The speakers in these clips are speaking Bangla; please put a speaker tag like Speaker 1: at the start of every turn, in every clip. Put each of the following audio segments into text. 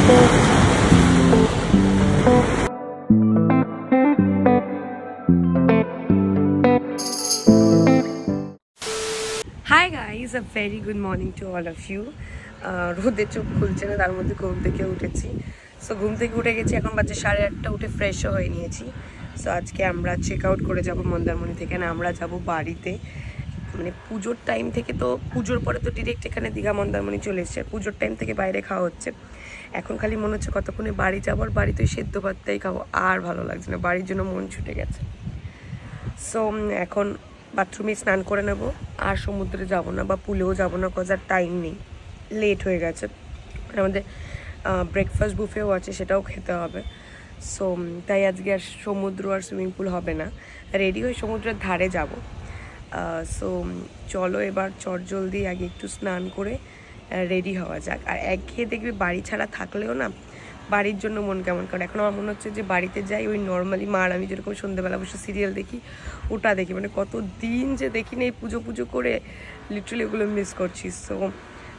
Speaker 1: Hi guys, a very good morning to all of you. রোদে চোখ খুলছে না, তার মধ্যে ঘুম থেকে উঠেছি। সো ঘুম থেকে উঠে গেছি, এখন বাজে 8:30, উঠে ফ্রেশও হয়ে নিয়েছি। সো আজকে আমরা চেক আউট করে যাব মন্দারমণি থেকে, না আমরা যাব বাড়িতে। মানে পুজোর টাইম থেকে, তো পুজোর পরে তো ডিরেক্ট এখানে দীঘা মন্দারমণি চলে এসছে। পুজোর টাইম থেকে বাইরে খাওয়া হচ্ছে, এখন খালি মনে হচ্ছে কতক্ষণে বাড়ি যাবো, আর বাড়িতে সেদ্ধ ভাতটাই খাবো, আর ভালো লাগছে না, বাড়ির জন্য মন ছুটে গেছে। সো এখন বাথরুমে স্নান করে নেব, আর সমুদ্রে যাব না বা পুলেও যাব না, কজ আর টাইম নেই, লেট হয়ে গেছে। আমাদের ব্রেকফাস্ট বুফেও আছে, সেটাও খেতে হবে। সো তাই আজকে আর সমুদ্র আর সুইমিং পুল হবে না, রেডি হয়ে সমুদ্রের ধারে যাব। সো চলো এবার চটজলদি আগে একটু স্নান করে রেডি হওয়া যাক। আর একঘেয়ে দেখবে বাড়ি ছাড়া থাকলেও না বাড়ির জন্য মন কেমন করে। এখন আমার মনে হচ্ছে যে বাড়িতে যাই, ওই নর্মালি মার আমি যেরকম সন্ধ্যেবেলা বসে সিরিয়াল দেখি, ওটা দেখি। মানে কত দিন যে দেখি না, এই পুজো করে লিটারালি ওগুলো মিস করছি। সো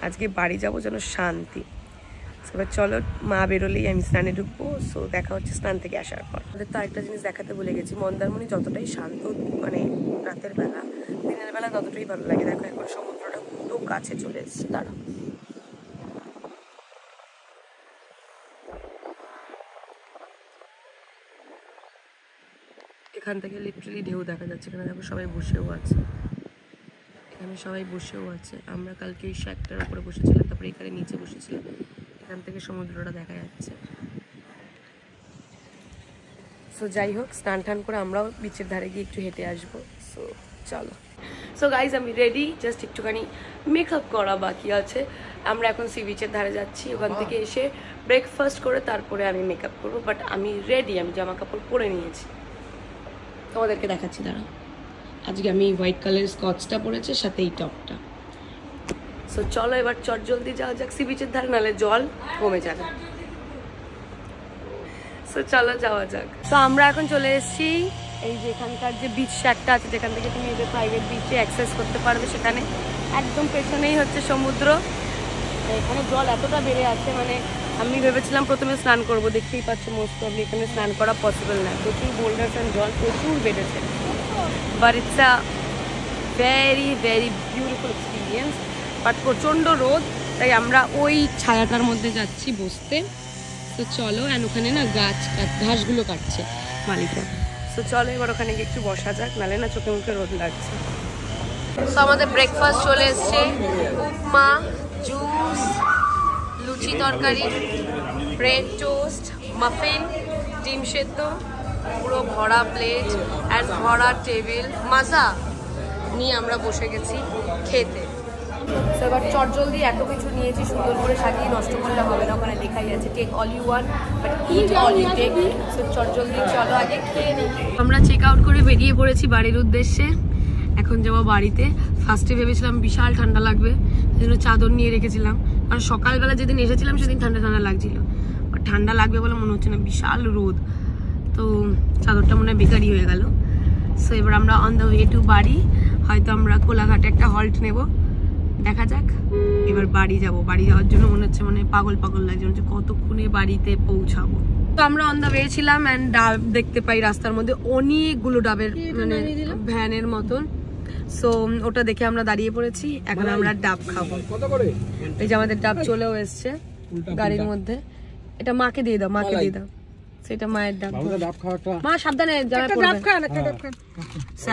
Speaker 1: আজকে বাড়ি যাব যেন শান্তি। এবার চলো, মা বেরোলেই আমি স্নানে ঢুকবো। সো দেখা হচ্ছে স্নান থেকে আসার পর। আমাদের তো আরেকটা জিনিস দেখাতে ভুলে গেছি, মন্দারমণি যতটাই শান্ত মানে রাতের বেলা, দিনের বেলা ততটাই ভালো লাগে। দেখো এখন সমুদ্রটা কত কাছে চলে এসছে। দাঁড়াও, এখান থেকে লিটারালি ঢেউ দেখা যাচ্ছে। এখানে দেখো সবাই বসেও আছে, এখানে সবাই বসেও আছে। আমরা কালকে ওই শ্যাকটার উপরে বসেছিলাম, তারপরে এখানে নিচে বসেছিলাম, এখান থেকে সমুদ্রটা দেখা যাচ্ছে। সো যাই হোক, স্নান টান করে আমরাও বিচের ধারে গিয়ে একটু হেঁটে আসবো। সো চলো। সো গাইজ আমি রেডি, জাস্ট একটুখানি মেকআপ করা বাকি আছে। আমরা এখন সি বিচের ধারে যাচ্ছি, ওখান থেকে এসে ব্রেকফাস্ট করে তারপরে আমি মেকআপ করবো। বাট আমি রেডি, আমি জামা কাপড় পরে নিয়েছি, তোমাদেরকে দেখাচ্ছি। দাঁড়া, আজকে আমি হোয়াইট কালারের স্কচটা পরেছি, সাথে এই টপটা। সো চলো এবার চটজলদি যাওয়া যাক সি বিচের ধারে, নাহলে জল কমে যাবে। সো চলো যাওয়া যাক। তো আমরা এখন চলে এসেছি এই যে এখানকার যে বিচ শ্যাকটা আছে, যেখান থেকে তুমি এদের প্রাইভেট বিচে অ্যাক্সেস করতে পারবে, সেখানে একদম পেছনেই হচ্ছে সমুদ্র। এখানে জল এতটা বেড়ে আছে, মানে আমি ভেবেছিলাম প্রথমে স্নান করব, দেখতেই পাচ্ছ মোস্ট প্রবলি এখানে স্নান করা পসিবল না, প্রচুর বোল্ডার্স অ্যান্ড জল প্রচুর বেড়েছে। But it's a very very beautiful experience. But প্রচণ্ড রোদ, তাই আমরা ওই ছায়াটার মধ্যে যাচ্ছি বসতে। তো চলো, অ্যান্ড ওখানে না ঘাসগুলো কাটছে মালিকরা। তো চলো এবার ওখানে গিয়ে একটু বসা যাক, নাহলে না চোখে মুখে রোদ লাগছে। তো আমাদের ব্রেকফাস্ট চলে এসছে, উপমা, জুস, লুচি তরকারি, ব্রেড টোস্ট, মাফিন, ডিম সেদ্ধ, পুরো ভরা প্লেট অ্যান্ড ভরা টেবিল, মাজা নিয়ে আমরা বসে গেছি খেতে। তো এবার চটজলদি এত কিছু নিয়েছি, সুন্দর করে সাজিয়ে নষ্ট করলে হবে না, ওখানে লেখাই আছে take all you want but eat all you take. So চটজলদি চলো আগে খেয়ে নিই। আমরা চেক আউট করে বেরিয়ে পড়েছি বাড়ির উদ্দেশ্যে, এখন যাবো বাড়িতে। ফার্স্টে ভেবেছিলাম বিশাল ঠান্ডা লাগবে, সেজন্য চাদর নিয়ে রেখেছিলাম, কারণ সকালবেলা যেদিন এসেছিলাম সেদিন ঠান্ডা ঠান্ডা লাগছিল, বাট ঠান্ডা লাগবে বলে মনে হচ্ছে না, বিশাল রোদ, তো চাদরটা মনে হয় বেকারই হয়ে গেল। সো এবার আমরা অন দ্য ওয়ে টু বাড়ি, হয়তো আমরা কোলাঘাটে একটা হল্ট নেব, দেখা যাক। এবার বাড়ি যাব, বাড়ি যাওয়ার জন্য মনে হচ্ছে মানে পাগল পাগল লাগছে, মনে হচ্ছে কতক্ষণে বাড়িতে পৌঁছাবো। তো আমরা অন দ্য ওয়ে ছিলাম, অ্যান্ড ডাব দেখতে পাই রাস্তার মধ্যে অনেকগুলো ডাবের মানে ভ্যানের মতন। সো ওটা দেখে আমরা দাঁড়িয়ে পড়েছি, এখন আমরা ডাব খাবো। এই যে আমাদের ডাব চলেও এসছে গাড়ির মধ্যে। এটা মাকে দিয়ে দাও, মাকে দিয়ে দাও, সেটা মায়ের ডাব। মা সাবধানে,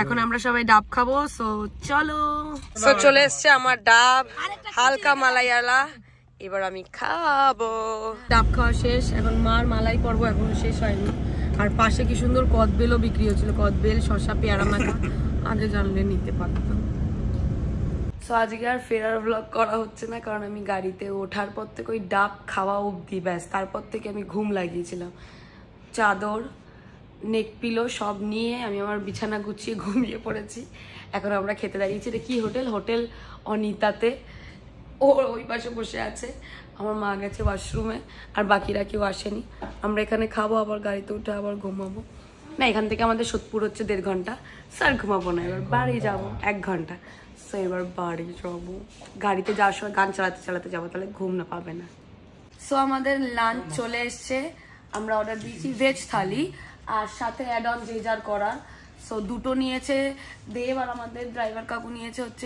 Speaker 1: এখন আমরা সবাই ডাব খাবো। সো চলো। সো চলে এসছে আমার ডাব, হালকা মালাইওয়ালা, এবার আমি খাবো। ডাব খাওয়া শেষ, এখন মার মালাই পর্ব এখনো শেষ হয়নি। আর পাশে কি সুন্দর কদবেলও বিক্রি হচ্ছিল, কদবেল, শসা, পেয়ারা মাখা, আগে জানলে নিতে পারতাম। সো আজকে আর ফেরার ব্লগ করা হচ্ছে না, কারণ আমি গাড়িতে ওঠার পর থেকে ওই ডাব খাওয়া অবধি ব্যাস, তারপর থেকে আমি ঘুম লাগিয়েছিলাম। চাদর, নেক পিলো সব নিয়ে আমি আমার বিছানা গুছিয়ে ঘুমিয়ে পড়েছি। এখন আমরা খেতে দাঁড়িয়েছি। এটা কি হোটেল? হোটেল অনিতাতে। ও ওই পাশে বসে আছে, আমার মা গেছে ওয়াশরুমে, আর বাকিরা কেউ আসেনি। আমরা এখানে খাবো, আবার গাড়িতে উঠে আবার ঘুমাবো। না, এখান থেকে আমাদের সোদপুর হচ্ছে 1.5 ঘন্টা। স্যার ঘুমাবো না, এবার বাড়ি যাবো 1 ঘন্টা। সো এবার বাড়ি যাবো, গাড়িতে যাওয়ার সময় গান চালাতে চালাতে যাবো, তাহলে ঘুম না পাবে না। সো আমাদের লাঞ্চ চলে এসছে, আমরা অর্ডার দিয়েছি ভেজ থালি আর সাথে অ্যাড অন যে যার করার। সো দুটো নিয়েছে দেব আর আমাদের ড্রাইভার কাকু নিয়েছে হচ্ছে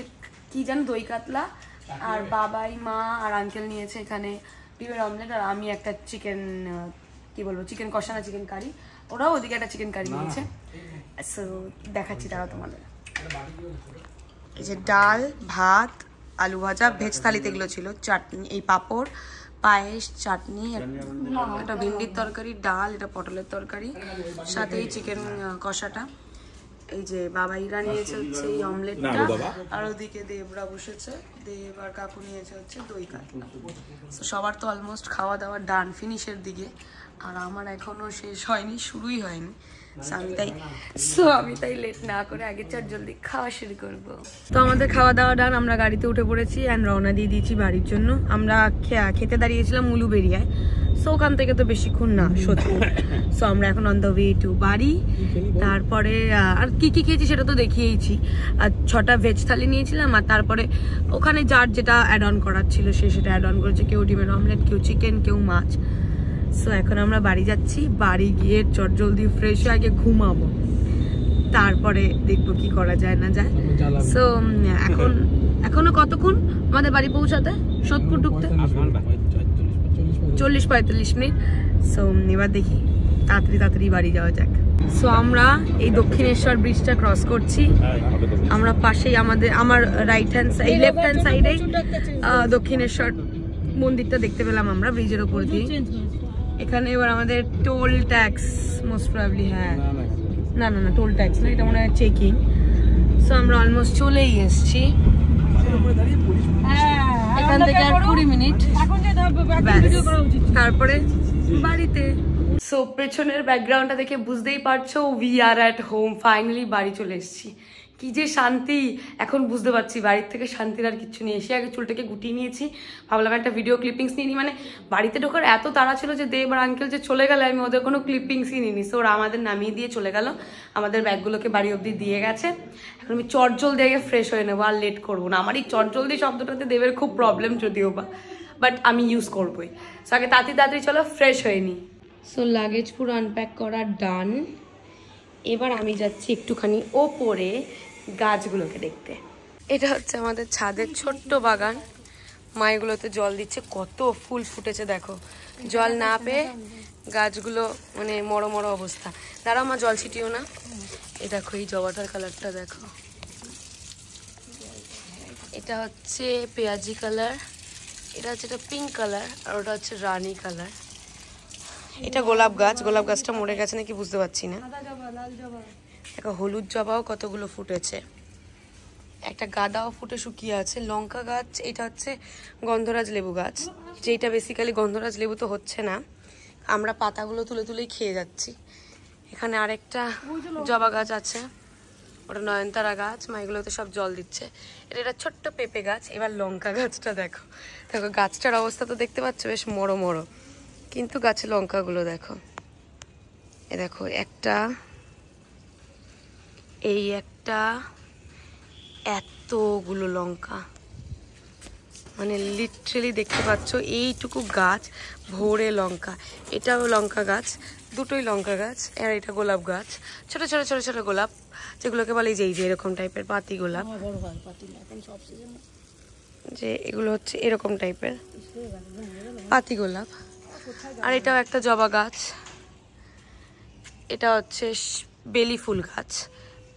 Speaker 1: কি জানো দই কাতলা, আর বাবাই মা আর আঙ্কেল নিয়েছে এখানে ডিমের অমলেট, আর আমি একটা চিকেন কি বলবো চিকেন কষা না চিকেন কারি, ওরাও ওদিকে একটা চিকেন কারি নিয়েছে। সো দেখাচ্ছি তারা তোমাদের। এই যে ডাল, ভাত, আলু ভাজা, ভেজ থালিতে এগুলো ছিল, চাটনি, এই পাঁপড়, পায়েস, চাটনি, একটা ভিন্ডির তরকারি, ডাল, এটা পটলের তরকারি, সাথে এই চিকেন কষাটা। এই যে বাবাইরা নিয়েছে হচ্ছে এই অমলেটটা, আর ওদিকে দেবরা বসেছে, দেব আর কাকু নিয়েছে হচ্ছে দই কাতলা। সবার তো অলমোস্ট খাওয়া দাওয়া ডান, ফিনিশের দিকে, আর আমার এখনো শেষ হয়নি, শুরুই হয়নি। আমি তাই লেট না করে আগে চট জলদি খাওয়া শুরু করব। তো আমাদের খাওয়া দাওয়া ডান, আমরা গাড়িতে উঠে পড়েছি অ্যান্ড রওনা দিয়ে দিয়েছি বাড়ির জন্য। আমরা খেতে দাঁড়িয়েছিলাম উলুবেড়িয়ায়, সো ওখান থেকে তো বেশিক্ষণ না, সোদপুর। সো আমরা এখন অন দ্য ওয়ে টু বাড়ি। তারপরে আর কি কি খেয়েছি সেটা তো দেখিয়েছি, আর 6টা ভেজ থালি নিয়েছিলাম, আর তারপরে ওখানে যার যেটা অ্যাড অন করার ছিল সে সেটা অ্যাড অন করেছে, কেউ ডিমের অমলেট, কেউ চিকেন, কেউ মাছ। সো এখন আমরা বাড়ি যাচ্ছি, বাড়ি গিয়ে চটজলদি ফ্রেশ হয়ে আগে ঘুমাবো, তারপরে দেখবো কি করা যায় না যায়। সো এখনো কতক্ষণ আমাদের বাড়ি পৌঁছাতে, সোদপুর ঢুকতে 40-45 মিনিট। সো এবার দেখি তাড়াতাড়ি বাড়ি যাওয়া যাক। সো আমরা এই দক্ষিণেশ্বর ব্রিজটা ক্রস করছি, আমরা পাশেই আমার right hand side left hand সাইডে দক্ষিণেশ্বর মন্দিরটা দেখতে পেলাম আমরা ব্রিজের ওপর দিয়ে। এখানে এবার আমাদের টোল ট্যাক্স মোস্ট প্রবাবলি, হ্যাঁ না টোল ট্যাক্স না, এটা মনে হয় চেকিং। সো আমরা অলমোস্ট চলেই এসছি, এখান থেকে আর 20 মিনিট, তারপরে বাড়িতে। সো পেছনের ব্যাকগ্রাউন্ডটা দেখে বুঝতেই পারছো we are at home, finally বাড়ি চলে এসেছি। কি যে শান্তি, এখন বুঝতে পারছি বাড়ির থেকে শান্তির আর কিচ্ছু নেই। এসে আগে চুলটাকে গুটিয়ে নিয়েছি, ভাবলাম একটা ভিডিও ক্লিপিংস নিয়ে নিই, মানে বাড়িতে ঢোকার এত তাড়া ছিল যে দেব আর আঙ্কেল যে চলে গেলে আমি ওদের কোনো ক্লিপিংসই নিইনি। সো ওরা আমাদের নামিয়ে দিয়ে চলে গেল, আমাদের ব্যাগগুলোকে বাড়ি অবধি দিয়ে গেছে। এখন আমি চটজল দিয়ে ফ্রেশ হয়ে নেবো, আর লেট করবো না। আমার এই চটজলদি শব্দটাতে দেবের খুব প্রবলেম যদিও বা, বাট আমি ইউজ করবোই। সো আগে তাড়াতাড়ি চলো ফ্রেশ হয়ে নিই। সো লাগেজ পুরো আনপ্যাক করা ডান, এবার আমি যাচ্ছি একটুখানি ওপরে গাছগুলোকে দেখতে। এটা হচ্ছে আমাদের ছাদের ছোট্ট বাগান, মা এগুলোতে জল দিচ্ছে, কত ফুল ফুটেছে দেখো। জল না পেয়ে গাছগুলো মানে মরো অবস্থা। দাঁড়াও মা, জল ছিটিও না। এই দেখো এই জবাটার কালারটা দেখো, এটা হচ্ছে পেঁয়াজি কালার, এটা হচ্ছে পিঙ্ক কালার, আর ওটা হচ্ছে রানী কালার। এটা গোলাপ গাছ, গোলাপ গাছটা মরে গেছে নাকি বুঝতে পারছি না। দেখো হলুদ জবাও কতগুলো ফুটেছে, একটা গাঁদাও ফুটে শুকিয়ে আছে। লঙ্কা গাছ, এটা হচ্ছে গন্ধরাজ লেবু গাছ, যেটা বেসিক্যালি গন্ধরাজ লেবু তো হচ্ছে না, আমরা পাতাগুলো তুলেই খেয়ে যাচ্ছি। এখানে আরেকটা জবা গাছ আছে, ওটা নয়নতারা গাছ, মা এগুলোতে সব জল দিচ্ছে। এটা ছোট্ট পেঁপে গাছ। এবার লঙ্কা গাছটা দেখো, গাছটার অবস্থা তো দেখতে পাচ্ছ বেশ মরো, কিন্তু গাছে লঙ্কাগুলো দেখো, এ দেখো একটা, এই একটা, এতগুলো লঙ্কা, মানে লিটারালি দেখতে পাচ্ছ এইটুকু গাছ ভরে লঙ্কা। এটাও লঙ্কা গাছ, দুটোই লঙ্কা গাছ। আর এটা গোলাপ গাছ, ছোট ছোট গোলাপ, যেগুলোকে বলে যে এরকম টাইপের পাতি গোলাপ, যে এগুলো হচ্ছে এরকম টাইপের পাতি গোলাপ। আর এটাও একটা জবা গাছ, এটা হচ্ছে বেলি ফুল গাছ,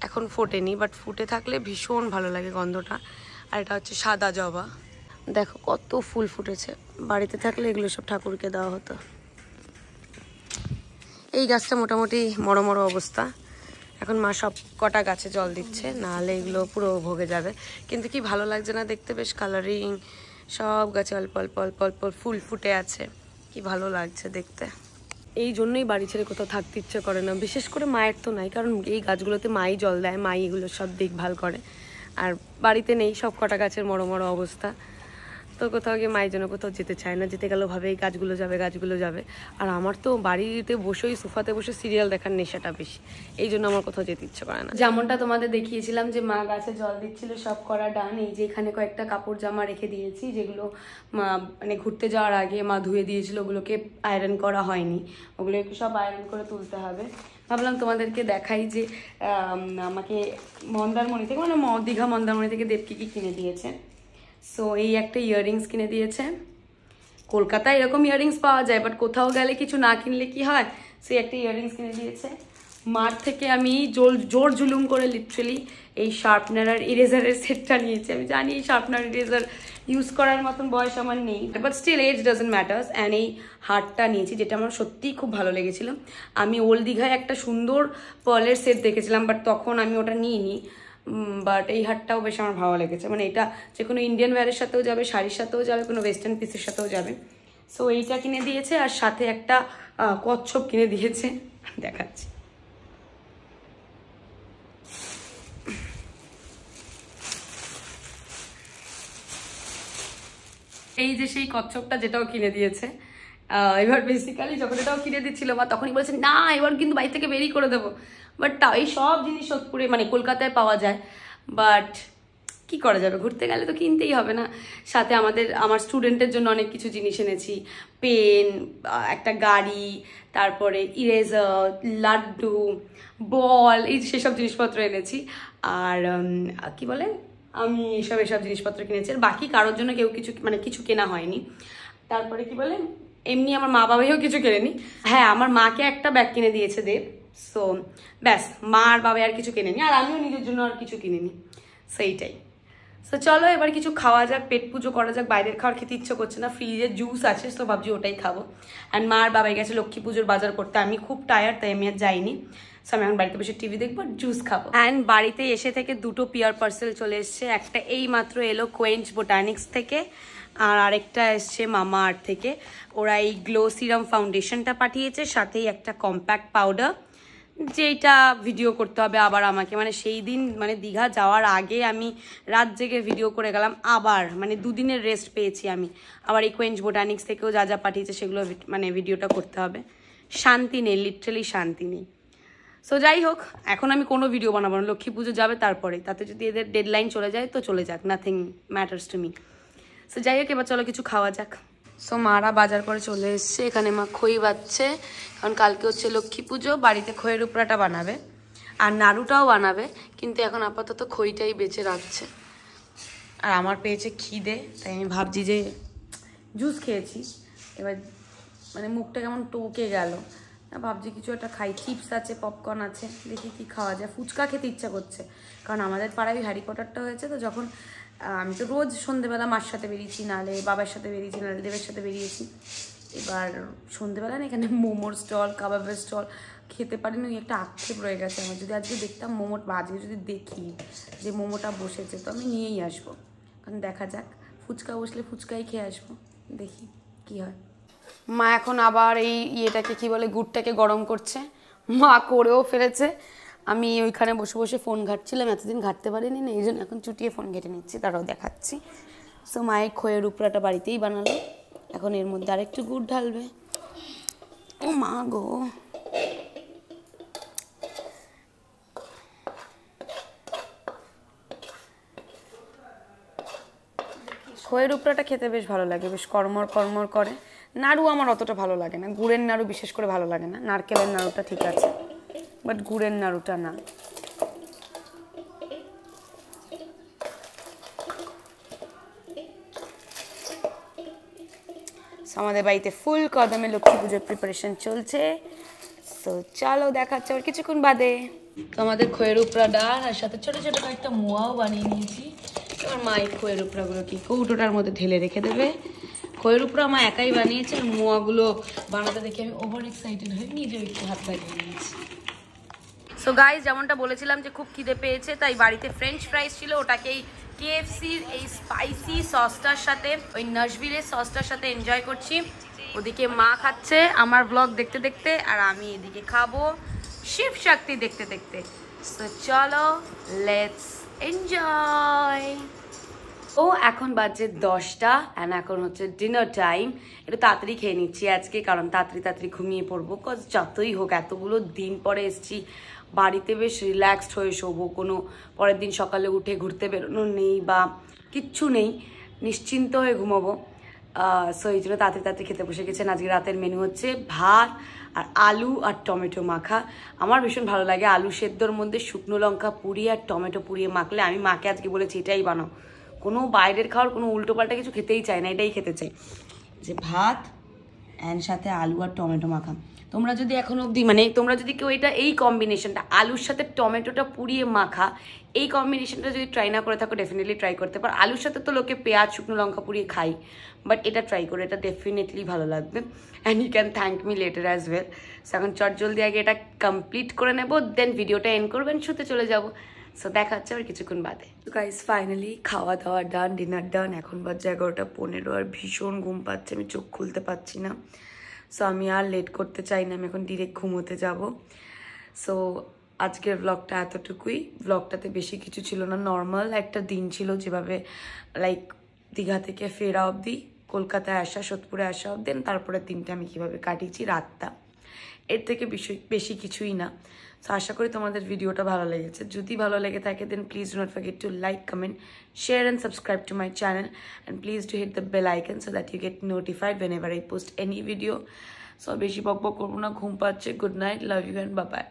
Speaker 1: এখন ফোটেনি, বাট ফুটে থাকলে ভীষণ ভালো লাগে গন্ধটা। আর এটা হচ্ছে সাদা জবা, দেখো কত ফুল ফুটেছে। বাড়িতে থাকলে এগুলো সব ঠাকুরকে দেওয়া হতো। এই গাছটা মোটামুটি মরো অবস্থা, এখন মা সব কটা গাছে জল দিচ্ছে, নাহলে এগুলো পুরো ভোগে যাবে। কিন্তু কি ভালো লাগছে না দেখতে, বেশ কালারিং, সব গাছে অল্প অল্প ফুল ফুটে আছে, কি ভালো লাগছে দেখতে। এই জন্যই বাড়ি ছেড়ে কোথাও থাকতে ইচ্ছে করে না, বিশেষ করে মায়ের তো নাই, কারণ এই গাছগুলোতে মাই জল দেয়, মাই এগুলো সব দেখভাল করে। আর বাড়িতে নেই, সব কটা গাছের মরো অবস্থা। তো কোথাও গিয়ে মায়ের জন্য কোথাও যেতে চায় না, যেতে গেলেও ভাবে এই গাছগুলো যাবে। আর আমার তো বাড়িতে বসেই সোফাতে বসে সিরিয়াল দেখার নেশাটা বেশি, এই জন্য আমার কোথাও যেতে ইচ্ছে করে না। যেমনটা তোমাদের দেখিয়েছিলাম যে মা গাছে জল দিচ্ছিল, সব করা ডান। এই যে এখানে কয়েকটা কাপড় জামা রেখে দিয়েছি, যেগুলো মা মানে ঘুরতে যাওয়ার আগে মা ধুয়ে দিয়েছিল, ওগুলোকে আয়রন করা হয়নি, ওগুলো একটু সব আয়রন করে তুলতে হবে। ভাবলাম তোমাদেরকে দেখাই যে আমাকে মন্দারমণি থেকে মানে দীঘা মন্দারমণি থেকে দেবকে কি কিনে দিয়েছে। সো এই একটা ইয়াররিংস কিনে দিয়েছে। কলকাতায় এরকম ইয়াররিংস পাওয়া যায়, বাট কোথাও গেলে কিছু না কিনলে কি হয়, সেই একটা ইয়াররিংস কিনে দিয়েছে। মার থেকে আমি জোর জুলুম করে লিটারালি এই শার্পনার আর ইরেজারের সেটটা নিয়েছি। আমি জানি এই শার্পনার ইরেজার ইউজ করার মতন বয়স আমার নেই, but still age doesn't matters. And এই হারটা নিয়েছি, যেটা আমার সত্যিই খুব ভালো লেগেছিল। আমি ওল্ড দীঘায় একটা সুন্দর পার্লের সেট দেখেছিলাম, বাট তখন আমি ওটা নিইনি। বাট এই হারটাও বেশ আমার ভালো লেগেছে, মানে এটা যে কোনো ইন্ডিয়ান ওয়্যারের সাথেও যাবে, শাড়ির সাথেও যাবে, কোনো ওয়েস্টার্ন পিসের সাথেও যাবে। সো এইটা কিনে দিয়েছে, আর সাথে একটা কচ্ছপ কিনে দিয়েছে, দেখাচ্ছি। এই যে সেই কচ্ছপটা, যেটাও কিনে দিয়েছে। এবার বেসিক্যালি যখন এটাও কিনে দিচ্ছিল বা তখনই বলেছে না এবার কিন্তু বাড়ি থেকে বেরিয়ে করে দেবো, বাট তাও এই সব জিনিস সোদপুরে মানে কলকাতায় পাওয়া যায়, বাট কি করা যাবে, ঘুরতে গেলে তো কিনতেই হবে না। সাথে আমার স্টুডেন্টের জন্য অনেক কিছু জিনিস এনেছি, পেন, একটা গাড়ি, তারপরে ইরেজার, লাড্ডু, বল, এই সেসব জিনিসপত্র এনেছি। আর কি বলে, আমি এসব জিনিসপত্র কিনেছি। আর বাকি কারোর জন্য কিছু কেনা হয়নি। তারপরে কি বলে, এমনি আমার মা বাবাইও কিছু কেনেনি। হ্যাঁ, আমার মাকে একটা ব্যাগ কিনে দিয়েছে দেব। সো ব্যাস, মা আর বাবা আর কিছু কেনেনি, আর আমিও নিজের জন্য আর কিছু কিনিনি। সেইটাই। সো চলো এবার কিছু খাওয়া যাক, পেট পুজো করা যাক। বাইরের খাওয়ার খেতে ইচ্ছে করছে না, ফ্রিজে জুস আছে, তো ভাবছি ওটাই খাবো। অ্যান্ড মা আর বাবাই গেছে লক্ষ্মী পুজোর বাজার করতে, আমি খুব টায়ার্ড, তাই আমি আর যাইনি। সো আমি এখন বাড়িতে বসে টিভি দেখবো, জুস খাবো। অ্যান্ড বাড়িতে এসে থেকে দুটো পিয়ার পার্সেল চলে এসছে। একটা এই মাত্র এলো কোয়েঞ্চ বোটানিক্স থেকে, আর আরেকটা এসছে মামা আর্থ থেকে। ওরা এই গ্লো সিরাম ফাউন্ডেশনটা পাঠিয়েছে, সাথেই একটা কম্প্যাক্ট পাউডার, যেটা ভিডিও করতে হবে আবার আমাকে। মানে সেই দিন মানে দীঘা যাওয়ার আগে আমি রাত জেগে ভিডিও করে গেলাম, আবার মানে দুদিনের রেস্ট পেয়েছি আমি। আবার এই কোয়েঞ্চ বোটানিক্স থেকেও যা যা পাঠিয়েছে সেগুলো মানে ভিডিওটা করতে হবে। শান্তি নেই, লিটারালি শান্তি নেই। সো যাই হোক, এখন আমি কোনো ভিডিও বানাবো না, লক্ষ্মী পুজো যাবে তারপরে, তাতে যদি এদের ডেডলাইন চলে যায় তো চলে যাক, nothing matters to me. So যাই হোক, এবার চলো কিছু খাওয়া যাক। সো মারা বাজার করে চলে এসছে, এখানে মা খই বাচ্ছে, কারণ কালকে হচ্ছে লক্ষ্মী পুজো, বাড়িতে খইয়ের উপরাটা বানাবে আর নাড়ুটাও বানাবে, কিন্তু এখন আপাতত খইটাই বেঁচে রাখছে। আর আমার পেয়েছে খিদে, তাই আমি ভাবছি যে জুস খেয়েছি, এবার মানে মুখটা কেমন টকে গেল, ভাবছি কিছু একটা খাই। চিপস আছে, পপকর্ন আছে, দেখি কি খাওয়া যায়। ফুচকা খেতে ইচ্ছা করছে, কারণ আমাদের পাড়ায় হ্যারি পটারটা হয়েছে, তো যখন আমি তো রোজ সন্ধেবেলা মার সাথে বেরিয়েছি, নাহলে বাবার সাথে বেরিয়েছি, নাহলে দেবের সাথে বেরিয়েছি। এবার সন্ধেবেলা না এখানে মোমোর স্টল, কাবাবের স্টল খেতে পারিনি, ওই একটা আক্ষেপ রয়ে গেছে আমার। যদি আজকে দেখতাম মোমো, বা আজকে যদি দেখি যে মোমোটা বসেছে, তো আমি নিয়েই আসবো, কারণ দেখা যাক, ফুচকা বসলে ফুচকাই খেয়ে আসবো, দেখি কি হয়। মা এখন আবার এই ইয়েটাকে কি বলে, গুড়টাকে গরম করছে, মা করেও ফেলেছে। আমি ওইখানে বসে বসে ফোন ঘাটছিলাম, এতদিন ঘাটতে পারিনি না, এই জন্য এখন চুটিয়ে ফোন ঘেটে নিচ্ছি, তারাও দেখাচ্ছি। সো মায়ের খইয়ের উপরাটা বাড়িতেই বানালো, এখন এর মধ্যে আরেকটু গুড় ঢালবে। ও মা গো, খইয়ের উপরাটা খেতে বেশ ভালো লাগে, বেশ কড়মড় কড়মড় করে। নাড়ু আমার অতটা ভালো লাগে না, গুড়ের নাড়ু বিশেষ করে ভালো লাগে না। নারকেলের নাড়ুটা ঠিক আছে, বাট গুড়ের নাড়ুটা না। আমাদের বাড়িতে ফুল কদমে লক্ষ্মী পুজোর প্রিপারেশন চলছে। তো চলো দেখাচ্ছে আর কিছুক্ষণ বাদে। তো আমাদের খইয়ের উপরা ডাল আর সাথে ছোট ছোট কয়েকটা মোয়াও বানিয়ে নিয়েছি। এবার মা এই খইয়ের উপরাগুলো কি কৌটোটার মধ্যে ঢেলে রেখে দেবে। খইয়ের উপরা মা একাই বানিয়েছে, আর মোয়াগুলো বানাতে দেখে আমি ওভার এক্সাইটেড হয়ে নিজেও একটু হাত লাগিয়ে নিয়েছি। সো গাইস, যেমনটা বলেছিলাম যে খুব খিদে পেয়েছে, তাই বাড়িতে ফ্রেঞ্চ ফ্রাইস ছিল, ওটাকেই KFCর এই স্পাইসি সসটার সাথে, ওই নাশভিলের সসটার সাথে এনজয় করছি। ওদিকে মা খাচ্ছে আমার ব্লগ দেখতে দেখতে, আর আমি এদিকে খাবো শিব শক্তি দেখতে দেখতে। সো চলো লেটস এনজয়। ও এখন বাজে 10টা অ্যান্ড এখন হচ্ছে ডিনার টাইম। একটু তাড়াতাড়ি খেয়ে নিচ্ছি আজকে, কারণ তাড়াতাড়ি ঘুমিয়ে পড়বো। কজ যতই হোক এতগুলো দিন পরে এসছি বাড়িতে, বেশ রিল্যাক্সড হয়ে শোবো, কোনো পরের দিন সকালে উঠে ঘুরতে বেরোনো নেই বা কিচ্ছু নেই, নিশ্চিন্ত হয়ে ঘুমাবো। সো এই জন্য তাড়াতাড়ি খেতে বসে গেছেন। আজকে রাতের মেনু হচ্ছে ভাত আর আলু আর টমেটো মাখা। আমার ভীষণ ভালো লাগে আলু সেদ্ধর মধ্যে শুকনো লঙ্কা পুড়িয়ে আর টমেটো পুড়িয়ে মাখলে। আমি মাকে আজকে বলেছি এটাই বানাও, কোনো বাইরের খাওয়ার কোনো উল্টোপাল্টা কিছু খেতেই চাই না, এটাই খেতে চাই। যে ভাত অ্যান্ড সাথে আলু আর টমেটো মাখা। তোমরা যদি এখন অবধি তোমরা যদি কেউ এই কম্বিনেশনটা আলুর সাথে টমেটোটা পুড়িয়ে মাখা, এই কম্বিনেশনটা যদি ট্রাই না করে থাকো, ডেফিনেটলি ট্রাই করতে পারো। আলুর সাথে তো লোকে পেঁয়াজ শুকনো লঙ্কা পুড়িয়ে খাই, বাট এটা ট্রাই করে, এটা ডেফিনেটলি ভালো লাগবে। And you can thank me later as well. এখন জলদি আগে এটা কমপ্লিট করে নেবো, দেন ভিডিওটা এন্ড করবেন, শুতে চলে যাবো। সো দেখা হচ্ছে আবার কিছুক্ষণ বাদে। তো গাইস ফাইনালি খাওয়া দাওয়া ডান, ডিনার ডান। এখন বাজে 11:15 আর ভীষণ ঘুম পাচ্ছে, আমি চোখ খুলতে পারছি না। সো আমি আর লেট করতে চাই না, আমি এখন ডিরেক্ট ঘুমোতে যাব। সো আজকের ব্লগটা এতটুকুই। ব্লগটাতে বেশি কিছু ছিল না, নর্মাল একটা দিন ছিল, যেভাবে লাইক দীঘা থেকে ফেরা অবধি, কলকাতায় আসা, সোদপুরে আসা অবধি, তারপরে দিনটা আমি কীভাবে কাটিয়েছি, রাতটা। এর থেকে বেশি কিছুই না। সো আশা করি তোমাদের ভিডিওটা ভালো লেগেছে। যদি ভালো লেগে থাকে then please do not forget to like, comment, share and subscribe to my channel, and please do hit the bell icon so that you get notified whenever I post any video. So বেশি বকবক করবো না, ঘুম পাচ্ছে। Good night, love you and bye by.